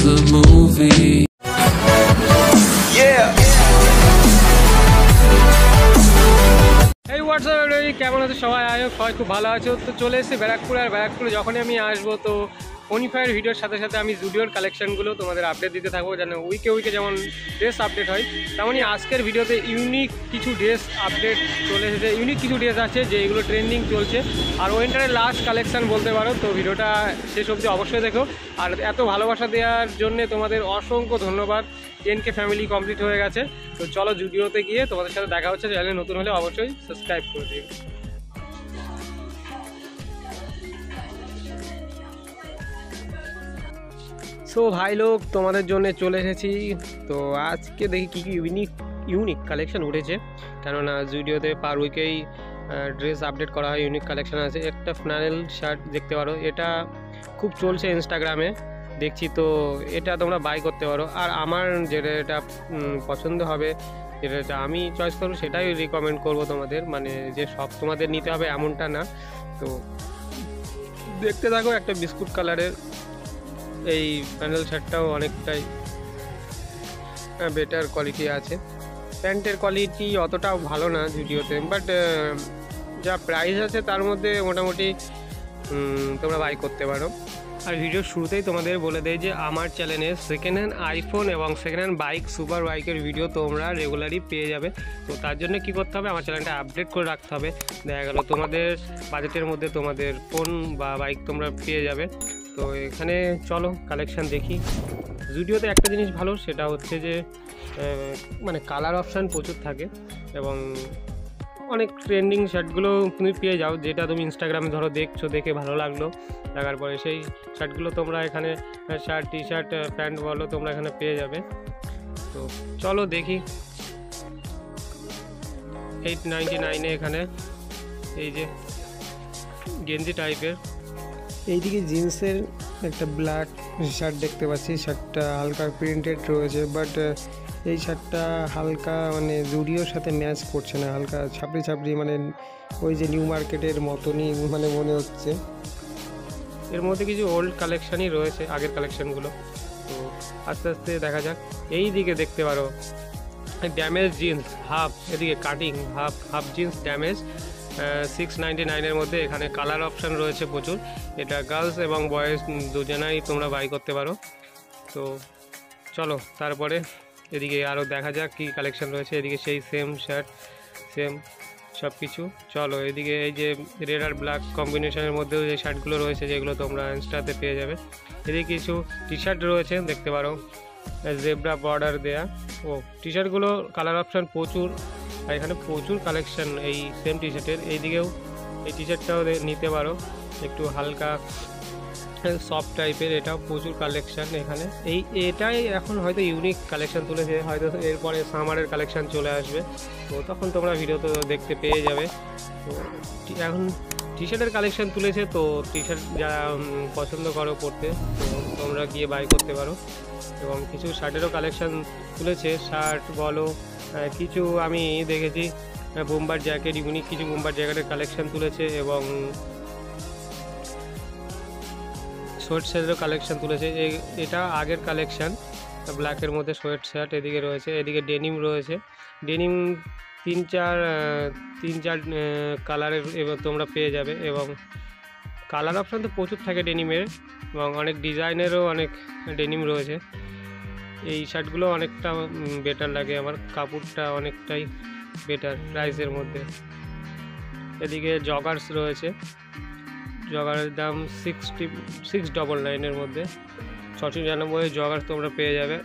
a movie. Yeah. এই WhatsApp everybody, কেমন আছে সবাই? সবাই খুব ভালো আছো তো? চলে এসেছি ব্যারাকপুর। আর ব্যারাকপুরে যখনই আমি আসবো তো ফোনিফায়ার ভিডিওর সাথে সাথে আমি জুডিওর কালেকশানগুলো তোমাদের আপডেট দিতে থাকবো। যেন উইকে যেমন ড্রেস আপডেট হয়, তেমনই আজকের ভিডিওতে ইউনিক কিছু ড্রেস আপডেট চলে এসেছে। ইউনিক কিছু ড্রেস আছে যেগুলো ট্রেন্ডিং চলছে, আর উইন্টারের লাস্ট কালেকশান বলতে পারো। তো ভিডিওটা শেষ অবধি অবশ্যই দেখো। আর এত ভালোবাসা দেওয়ার জন্য তোমাদের অসংখ্য ধন্যবাদ। 10K ফ্যামিলি কমপ্লিট হয়ে গেছে। তো চলো জুডিওতে গিয়ে তোমাদের সাথে দেখা হচ্ছে। চ্যানেলে নতুন হলে অবশ্যই সাবস্ক্রাইব করে দিও। সো ভাই লোক, তোমাদের জন্য চলে এসেছি। তো আজকে দেখি কী কী ইউনিক কালেকশান উঠেছে, কেননা জুডিওতে পার উইকেই ড্রেস আপডেট করা হয়। ইউনিক কালেকশান আছে। একটা ফ্ল্যানেল শার্ট দেখতে পারো, এটা খুব চলছে ইনস্টাগ্রামে দেখছি। তো এটা তোমরা বাই করতে পারো। আর আমার যেটা পছন্দ হবে, যেটা আমি চয়েস করবো সেটাই রিকমেন্ড করবো তোমাদের। মানে যে সব তোমাদের নিতে হবে এমনটা না। তো দেখতে থাকো। একটা বিস্কুট কালারের এই প্যান্ডেল শার্টটাও অনেকটাই বেটার কোয়ালিটি আছে। প্যান্টের কোয়ালিটি অতটাও ভালো না জুডিওতে, বাট যা প্রাইস আছে তার মধ্যে মোটামুটি তোমরা বাই করতে পারো। আর ভিডিওর শুরুতেই তোমাদের বলে দেয় যে আমার চ্যানেলে সেকেন্ড হ্যান্ড আইফোন এবং সেকেন্ড হ্যান্ড বাইক, সুপার বাইকের ভিডিও তোমরা রেগুলারই পেয়ে যাবে। তো তার জন্য কী করতে হবে, আমার চ্যানেলটা আপডেট করে রাখতে হবে। দেখা গেল তোমাদের বাজেটের মধ্যে তোমাদের ফোন বা বাইক তোমরা পেয়ে যাবে। তো এখানে চলো কালেকশান দেখি। জুডিওতে একটা জিনিস ভালো, সেটা হচ্ছে যে মানে কালার অপশান প্রচুর থাকে এবং অনেক ট্রেন্ডিং শার্টগুলো তুমি পেয়ে যাও। যেটা তুমি ইনস্টাগ্রামে ধরো দেখছো, দেখে ভালো লাগলো, লাগার পরে সেই শার্টগুলো তোমরা এখানে শার্ট, টি শার্ট, প্যান্ট বলো তোমরা এখানে পেয়ে যাবে। তো চলো দেখি। 899 এখানে এই যে গেঞ্জি টাইপের, এইদিকে জিন্সের একটা ব্ল্যাক শার্ট দেখতে পাচ্ছি। শার্টটা হালকা প্রিন্টেড রয়েছে, বাট এই শার্টটা হালকা মানে জুডিওর সাথে ম্যাচ করছে না, হালকা ছাপড়ি মানে ওই যে নিউ মার্কেটের মতনই মানে মনে হচ্ছে। এর মধ্যে কিছু ওল্ড কালেকশানই রয়েছে, আগের কালেকশানগুলো। তো আস্তে আস্তে দেখা যাক। এই দিকে দেখতে পারো ড্যামেজ জিন্স হাফ, এদিকে কাটিং হাফ জিন্স ড্যামেজ 699 মধ্যে। এখানে কালার অপশান রয়েছে প্রচুর। এটা গার্লস এবং বয়েজ দুজনাই তোমরা বাই করতে পারো। তো চলো তারপরে এদিকে আরও দেখা যাক কী কালেকশান রয়েছে। এদিকে সেই সেম শার্ট, সেম সব কিছু। চলো এদিকে এই যে রেড আর ব্ল্যাক কম্বিনেশনের মধ্যেও যে শার্টগুলো রয়েছে, যেগুলো তোমরা ইনস্টাতে পেয়ে যাবে। এদিকে কিছু টি শার্ট রয়েছে দেখতে পারো, জেব্রা বর্ডার দেয়া। ও টি শার্টগুলো কালার অপশান প্রচুর, আর এখানে প্রচুর কালেকশান এই সেম টি শার্টের। এইদিকেও এই টি শার্টটাও নিতে পারো, একটু হালকা সফট টাইপের। এটাও প্রচুর কালেকশান এখানে। এটাই এখন হয়তো ইউনিক কালেকশান তুলেছে, হয়তো এরপরে সামারের কালেকশান চলে আসবে। তো তখন তোমরা ভিডিও তো দেখতে পেয়ে যাবে। তো এখন টি শার্টের কালেকশান তুলেছে। তো টি শার্ট যারা পছন্দ করো পরতে, তো তোমরা গিয়ে বাই করতে পারো। এবং কিছু শার্টেরও কালেকশান তুলেছে, শার্ট বলো কিছু আমি দেখেছি বোম্বার জ্যাকেট, ইউনিক কিছু বোম্বার জ্যাকেটের কালেকশান তুলেছে এবং শর্ট শার্টেরও কালেকশান তুলেছে। এটা আগের কালেকশান, ব্ল্যাকের মধ্যে শর্ট শার্ট এদিকে রয়েছে। এদিকে ডেনিম রয়েছে, ডেনিম তিন চার কালারের এবার তোমরা পেয়ে যাবে। এবং কালার অপশান তো প্রচুর থাকে ডেনিমের, এবং অনেক ডিজাইনেরও অনেক ডেনিম রয়েছে। এই শার্টগুলো অনেকটা বেটার লাগে আমার, কাপড়টা অনেকটাই বেটার প্রাইসের মধ্যে। এদিকে জগার্স রয়েছে, জগারের দাম 699 মধ্যে। 699 জগার্স তোমরা পেয়ে যাবে।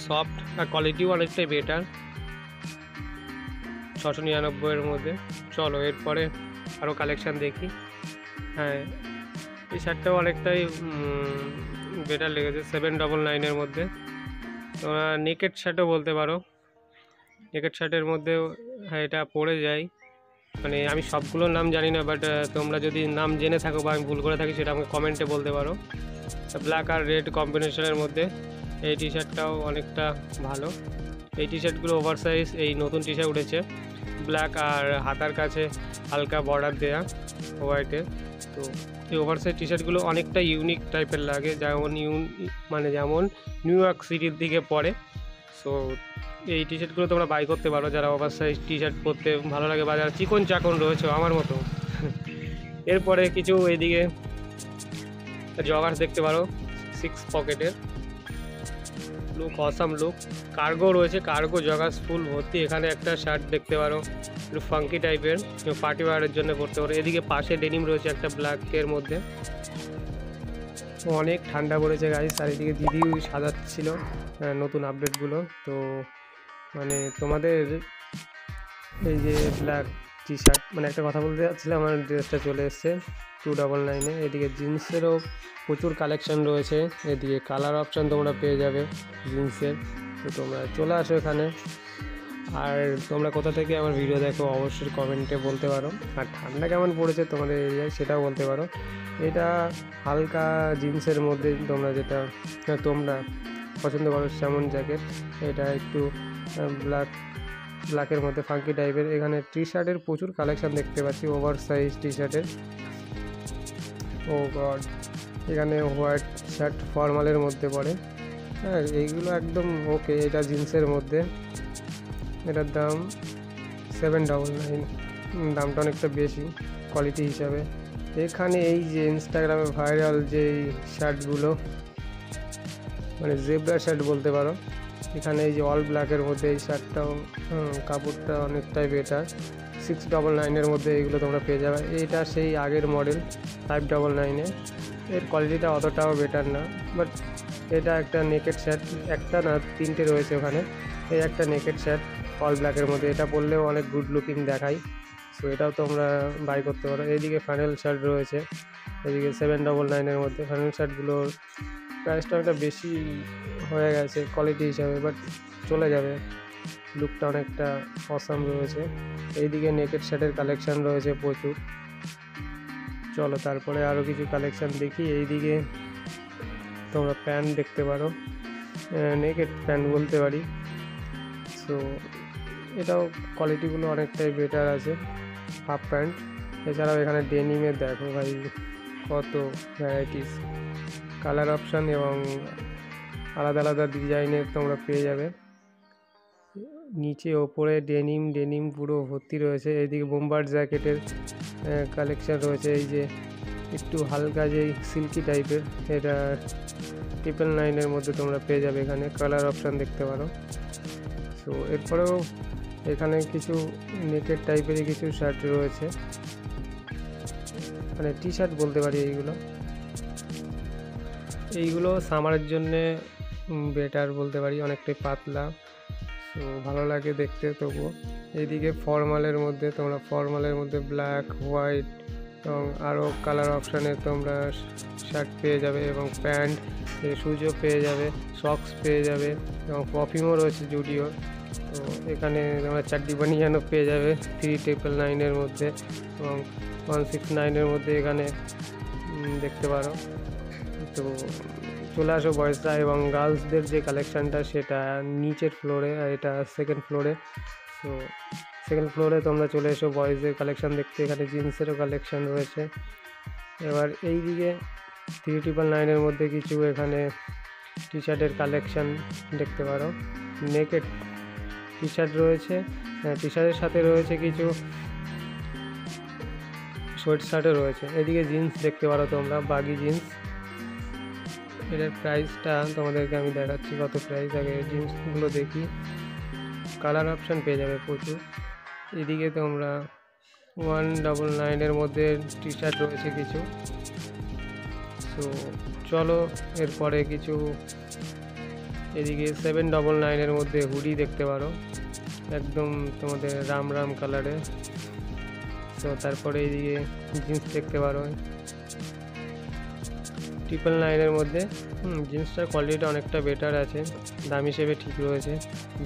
সফট আর কোয়ালিটিও অনেকটাই বেটার 699 মধ্যে। চলো এরপরে আরও কালেকশান দেখি। হ্যাঁ, এই শার্টটাও অনেকটাই বেটার লেগেছে 799 মধ্যে। তোমরা নেকেড শার্টও বলতে পারো, নেকেড শার্টের মধ্যেও হ্যাঁ এটা পরে যায়। মানে আমি সবগুলোর নাম জানি না, বাট তোমরা যদি নাম জেনে থাকো বা আমি ভুল করে থাকি সেটা আমাকে কমেন্টে বলতে পারো। ব্ল্যাক আর রেড কম্বিনেশনের মধ্যে এই টি শার্টটাও অনেকটা ভালো। এই টি শার্টগুলো ওভার সাইজ, এই নতুন টি শার্ট উঠেছে ব্ল্যাক আর হাতার কাছে হালকা বর্ডার দেয়া হোয়াইটের। তো এই ওভারসাইজ টি শার্টগুলো অনেকটা ইউনিক টাইপের লাগে, যেমন যেমন নিউ ইয়র্ক সিটির দিকে পড়ে। সো এই টি শার্টগুলো তোমরা বাই করতে পারো যারা ওভারসাইজ টি শার্ট পরতে ভালো লাগে বা যারা চিকন চাকন রয়েছে আমার মতো। এরপরে কিছু এইদিকে জগার্স দেখতে পারো 6 পকেটের, লুক অসাম লুক। কার্গো রয়েছে, কার্গো জগার্স ফুল ভর্তি। এখানে একটা শার্ট দেখতে পারো একটু ফাঙ্কি টাইপের, পার্টি ওয়ারের জন্য পরতে পারো। এদিকে পাশে ডেনিম রয়েছে একটা ব্ল্যাকের মধ্যে। অনেক ঠান্ডা পড়েছে গাইস, আর এদিকে দিদিও সাজাচ্ছিল নতুন আপডেটগুলো। তো তোমাদের এই যে ব্ল্যাক টি শার্ট, একটা কথা বলতে যাচ্ছিলাম, আমার ড্রেসটা চলে এসছে 299-এ। এদিকে জিন্সেরও প্রচুর কালেকশান রয়েছে, এদিকে কালার অপশান তোমরা পেয়ে যাবে জিন্সের। তো তোমরা চলে আসো এখানে। আর তোমরা কোথা থেকে আমার ভিডিও দেখো অবশ্যই কমেন্টে বলতে পারো, আর ঠান্ডা কেমন পড়েছে তোমাদের এরিয়ায় সেটাও বলতে পারো। এটা হালকা জিন্সের মধ্যে তোমরা যেটা তোমরা পছন্দ করো, যেমন জ্যাকেট। এটা একটু ব্ল্যাকের মধ্যে ফাঙ্কি টাইপের। এখানে টি শার্টের প্রচুর কালেকশান দেখতে পাচ্ছি, ওভার সাইজ টি শার্টের। ও গড, এখানে হোয়াইট শার্ট ফর্মালের মধ্যে পড়ে। হ্যাঁ, এইগুলো একদম ওকে। এটা জিন্সের মধ্যে, এটার দাম 799, দামটা অনেকটা বেশি কোয়ালিটি হিসাবে। এখানে এই যে ইনস্টাগ্রামে ভাইরাল যে শার্টগুলো, জেব্রা শার্ট বলতে পারো, এখানে এই যে অল ব্ল্যাকের মধ্যে এই শার্টটাও কাপড়টা অনেকটাই বেটার। 699-এর মধ্যে এইগুলো তোমরা পেয়ে যাবে। এইটা সেই আগের মডেল 599-এ, এর কোয়ালিটিটা অতটাও বেটার না, বাট এটা একটা নেকেড শার্ট, একটা না 3টে রয়েছে ওখানে। এই একটা নেকেড শার্ট অল ব্ল্যাকের মধ্যে, এটা পরলেও অনেক গুড লুকিং দেখায়। সো এটাও তোমরা বাই করতে পারো। এইদিকে ফানেল শার্ট রয়েছে, এদিকে 799-এর মধ্যে। ফানেল শার্টগুলোর প্রাইসটা অনেকটা বেশি হয়ে গেছে কোয়ালিটি হিসাবে, বাট চলে যাবে, লুকটা অনেকটা অসাম রয়েছে। এইদিকে নেকেড শার্টের কালেকশান রয়েছে প্রচুর। চলো তারপরে আরও কিছু কালেকশান দেখি। এইদিকে তোমরা প্যান্ট দেখতে পারো, নেকেড প্যান্ট বলতে পারি। সো এটাও কোয়ালিটিগুলো অনেকটাই বেটার আছে, হাফ প্যান্ট। এছাড়াও এখানে ডেনিমের দেখো ভাই কত ভ্যারাইটিস, কালার অপশান এবং আলাদা আলাদা ডিজাইনের তোমরা পেয়ে যাবে। নিচে ওপরে ডেনিম পুরো ভর্তি রয়েছে। এইদিকে বোম্বার জ্যাকেটের কালেকশান রয়েছে, এই যে একটু হালকা যে সিল্কি টাইপের, এটা 999-এর মধ্যে তোমরা পেয়ে যাবে। এখানে কালার অপশান দেখতে পারো। সো এরপরেও এখানে কিছু নেকেড টাইপেরই কিছু শার্ট রয়েছে, টি শার্ট বলতে পারি। এইগুলো সামারের জন্যে বেটার বলতে পারি, অনেকটাই পাতলা, সো ভালো লাগে দেখতে। তবুও এইদিকে ফর্মালের মধ্যে ব্ল্যাক, হোয়াইট এবং আরও কালার অপশানে তোমরা শার্ট পেয়ে যাবে, এবং প্যান্ট, শুজও পেয়ে যাবে, সক্স পেয়ে যাবে, এবং পারফিউমও রয়েছে জুডিওর। তো এখানে তোমরা চাড্ডি বানিয়ানও পেয়ে যাবে 399-এর মধ্যে, এবং 169-এর মধ্যে এখানে দেখতে পারো। তো চলে আসো বয়েজরা এবং গার্লসদের যে কালেকশানটা সেটা নিচের ফ্লোরে, আর এটা সেকেন্ড ফ্লোরে। সো সেকেন্ড ফ্লোরে তোমরা চলে এসো বয়েজের কালেকশান দেখতে। এখানে জিন্সেরও কালেকশান রয়েছে। এবার এই দিকে 399-এর মধ্যে কিছু এখানে টি শার্টের কালেকশান দেখতে পারো, নেকেড টি শার্ট রয়েছে। টি শার্টের সাথে রয়েছে কিছু সোয়েট শার্টও রয়েছে। এদিকে জিন্স দেখতে পারো তোমরা, বাগি জিন্স। এটার প্রাইসটা তোমাদেরকে আমি দেখাচ্ছি কত প্রাইস। আগে জিন্সগুলো দেখি, কালার অপশান পেয়ে যাবে প্রচুর। এদিকে তোমরা 199-এর মধ্যে টি শার্ট রয়েছে কিছু। সো চলো এরপরে কিছু, এদিকে 799-এর মধ্যে হুডি দেখতে পারো, একদম তোমাদের রাম কালারে। সো তারপরে এইদিকে জিন্স দেখতে পারো 999-এর মধ্যে। জিন্সটার কোয়ালিটিটা অনেকটা বেটার আছে, দাম হিসেবে ঠিক রয়েছে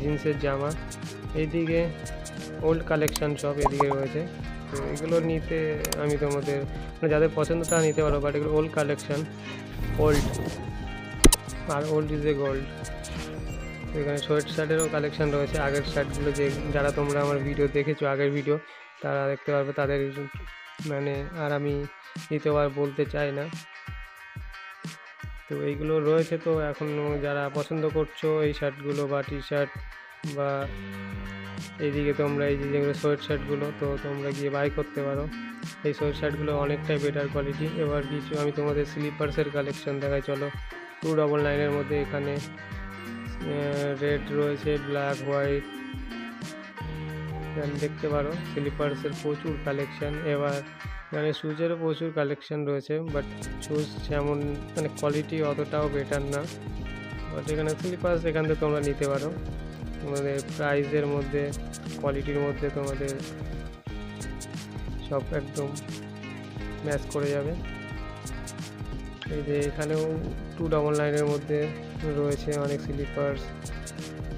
জিন্সের জামা। এইদিকে ওল্ড কালেকশান সব এদিকে রয়েছে। তো এগুলো নিতে আমি তোমাদের যাদের পছন্দ তারা নিতে পারো, বাট এগুলো ওল্ড কালেকশান, ওল্ড, আর ওল্ড ইজ এ গোল্ড। তো এখানে সোয়েট শার্টেরও কালেকশান রয়েছে। আগের শার্টগুলো যে যারা তোমরা আমার ভিডিও দেখেছো, আগের ভিডিও, তারা দেখতে পারবে। তাদের মানে আর আমি দ্বিতীয়বার বলতে চাই না। তো এইগুলো রয়েছে। তো এখন যারা পছন্দ করছো এই শার্টগুলো বা টি শার্ট বা এইদিকে তোমরা এই যে যেগুলো সোয়েট শার্টগুলো, তো তোমরা গিয়ে বাই করতে পারো। এই সোয়েট শার্টগুলো অনেকটাই বেটার কোয়ালিটি। এবার কিছু আমি তোমাদের স্লিপার্সের কালেকশন দেখাই, চলো। 299-এর মধ্যে এখানে রেড রয়েছে, ব্ল্যাক, হোয়াইট দেখতে পারো। স্লিপার্সের প্রচুর কালেকশান। এবার এখানে শুজেরও প্রচুর কালেকশান রয়েছে, বাট শুজ যেমন মানে কোয়ালিটি অতটাও বেটার না। বাট এখানে স্লিপার্স এখান থেকে তোমরা নিতে পারো। তোমাদের প্রাইসের মধ্যে, কোয়ালিটির মধ্যে তোমাদের সব একদম ম্যাচ করে যাবে। এই যে এখানেও 299-এর মধ্যে রয়েছে অনেক স্লিপার্স,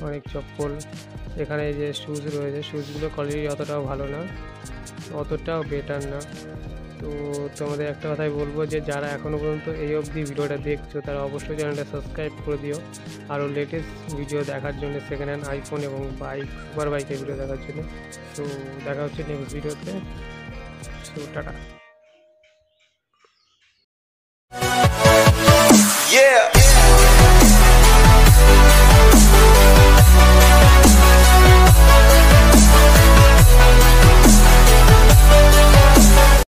অনেক চপ্পল। এখানে এই যে শুজ রয়েছে, শুজগুলো কোয়ালিটি অতটাও ভালো না, অতটাও বেটার না। তো তোমাদের একটা কথাই বলবো যে যারা এখনও পর্যন্ত এই অবধি ভিডিওটা দেখছো তারা অবশ্যই চ্যানেলটা সাবস্ক্রাইব করে দিও আরও লেটেস্ট ভিডিও দেখার জন্য, সেকেন্ড হ্যান্ড আইফোন এবং বাইক, সুপার বাইকের ভিডিও দেখার জন্য। তো দেখা হচ্ছে নেক্সট ভিডিওতে। তো টাটা।